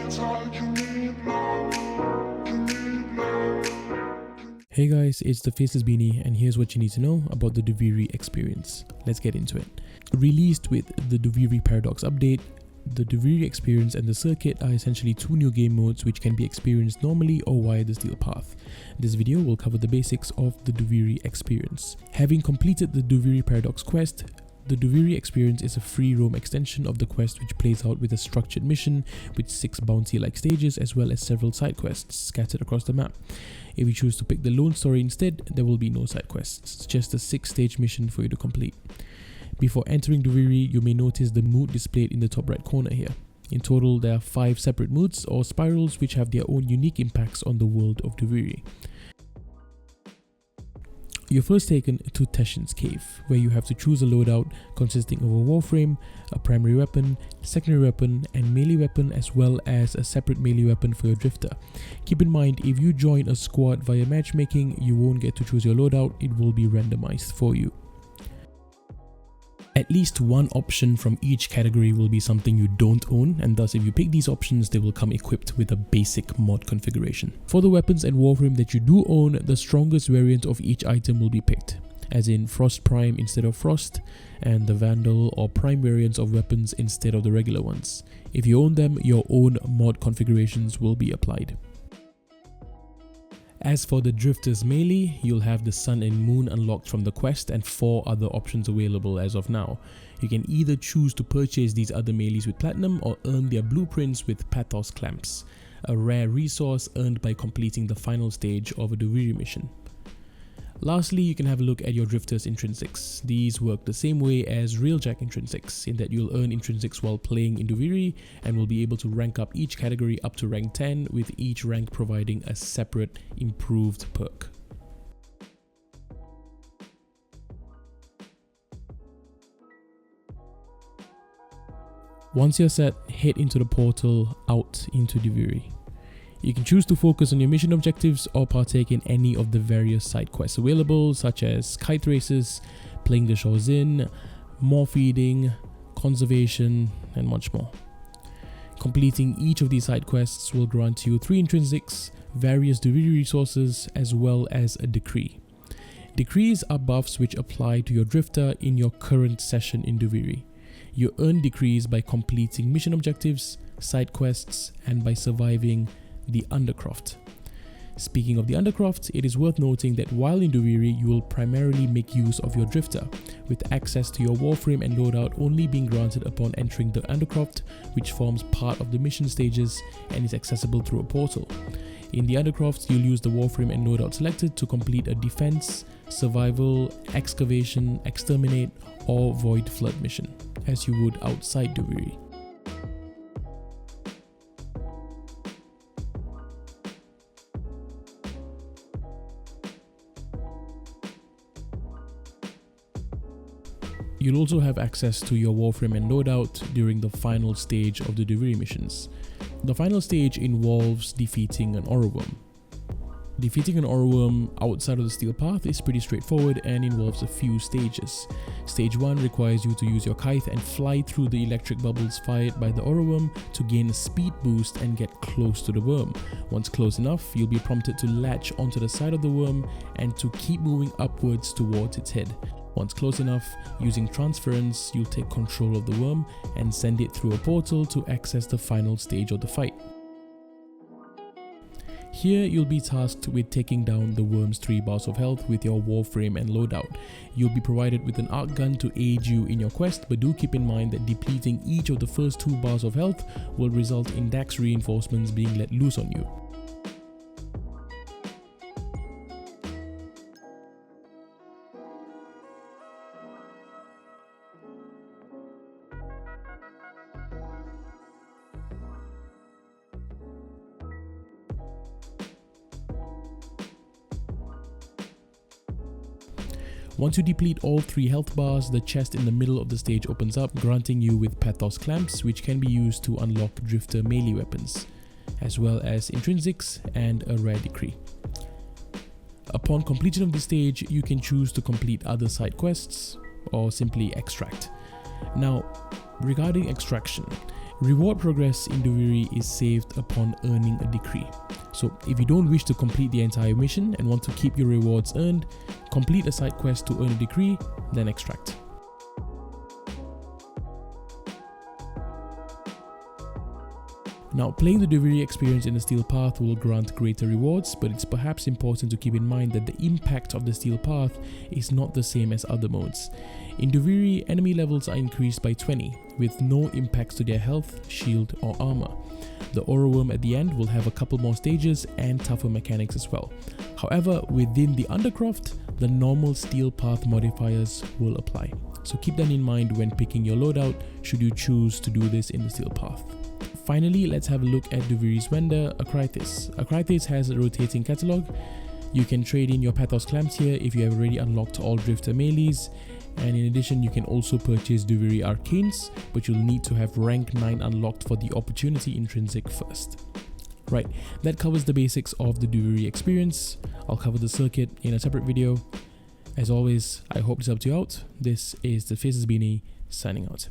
Hey guys, it's the Faceless Beanie and here's what you need to know about the Duviri Experience. Let's get into it. Released with the Duviri Paradox update, the Duviri Experience and the Circuit are essentially two new game modes which can be experienced normally or via the Steel Path. This video will cover the basics of the Duviri Experience. Having completed the Duviri Paradox quest, the Duviri Experience is a free roam extension of the quest which plays out with a structured mission with 6 bounty-like stages as well as several side quests scattered across the map. If you choose to pick the lone story instead, there will be no side quests, it's just a 6-stage mission for you to complete. Before entering Duviri, you may notice the mood displayed in the top right corner here. In total, there are 5 separate moods or spirals which have their own unique impacts on the world of Duviri. You're first taken to Teshin's cave, where you have to choose a loadout consisting of a warframe, a primary weapon, secondary weapon and melee weapon, as well as a separate melee weapon for your drifter. Keep in mind, if you join a squad via matchmaking, you won't get to choose your loadout, it will be randomized for you. At least one option from each category will be something you don't own, and thus if you pick these options, they will come equipped with a basic mod configuration. For the weapons and warframe that you do own, the strongest variant of each item will be picked, as in Frost Prime instead of Frost, and the Vandal or Prime variants of weapons instead of the regular ones. If you own them, your own mod configurations will be applied. As for the Drifter's melee, you'll have the Sun and Moon unlocked from the quest and 4 other options available as of now. You can either choose to purchase these other melees with Platinum or earn their blueprints with Pathos Clamps, a rare resource earned by completing the final stage of a Duviri mission. Lastly, you can have a look at your Drifter's intrinsics. These work the same way as Railjack intrinsics, in that you'll earn intrinsics while playing in Duviri and will be able to rank up each category up to rank 10, with each rank providing a separate improved perk. Once you're set, head into the portal out into Duviri. You can choose to focus on your mission objectives or partake in any of the various side quests available, such as kite races, playing the Shawzin, more feeding, conservation, and much more. Completing each of these side quests will grant you 3 intrinsics, various Duviri resources, as well as a decree. Decrees are buffs which apply to your drifter in your current session in Duviri. You earn decrees by completing mission objectives, side quests, and by surviving the Undercroft. Speaking of the Undercroft, it is worth noting that while in Duviri, you will primarily make use of your drifter, with access to your warframe and loadout only being granted upon entering the Undercroft, which forms part of the mission stages and is accessible through a portal. In the Undercroft, you'll use the warframe and loadout selected to complete a defense, survival, excavation, exterminate, or void flood mission, as you would outside Duviri. You'll also have access to your warframe and loadout during the final stage of the Duviri missions. The final stage involves defeating an Auroworm. Defeating an Auroworm outside of the Steel Path is pretty straightforward and involves a few stages. Stage 1 requires you to use your kite and fly through the electric bubbles fired by the Auroworm to gain a speed boost and get close to the worm. Once close enough, you'll be prompted to latch onto the side of the worm and to keep moving upwards towards its head. Once close enough, using transference, you'll take control of the worm and send it through a portal to access the final stage of the fight. Here, you'll be tasked with taking down the worm's 3 bars of health with your warframe and loadout. You'll be provided with an arc gun to aid you in your quest, but do keep in mind that depleting each of the first 2 bars of health will result in Dax reinforcements being let loose on you. Once you deplete all 3 health bars, the chest in the middle of the stage opens up, granting you with Pathos Clamps, which can be used to unlock Drifter melee weapons, as well as intrinsics and a rare decree. Upon completion of this stage, you can choose to complete other side quests or simply extract. Now, regarding extraction, Reward progress in Duviri is saved upon earning a decree. So if you don't wish to complete the entire mission and want to keep your rewards earned, complete a side quest to earn a decree, then extract. Now, playing the Duviri experience in the Steel Path will grant greater rewards, but it's perhaps important to keep in mind that the impact of the Steel Path is not the same as other modes. In Duviri, enemy levels are increased by 20, with no impacts to their health, shield or armor. The Aura Worm at the end will have a couple more stages and tougher mechanics as well. However, within the Undercroft, the normal Steel Path modifiers will apply. So keep that in mind when picking your loadout, should you choose to do this in the Steel Path. Finally, let's have a look at Duviri's vendor, Enquiries. Enquiries has a rotating catalog. You can trade in your Pathos clamps here if you have already unlocked all Drifter melees, and in addition you can also purchase Duviri Arcanes, but you'll need to have rank 9 unlocked for the opportunity intrinsic first. Right, that covers the basics of the Duviri experience. I'll cover the circuit in a separate video. As always, I hope this helped you out. This is the Faceless Beanie signing out.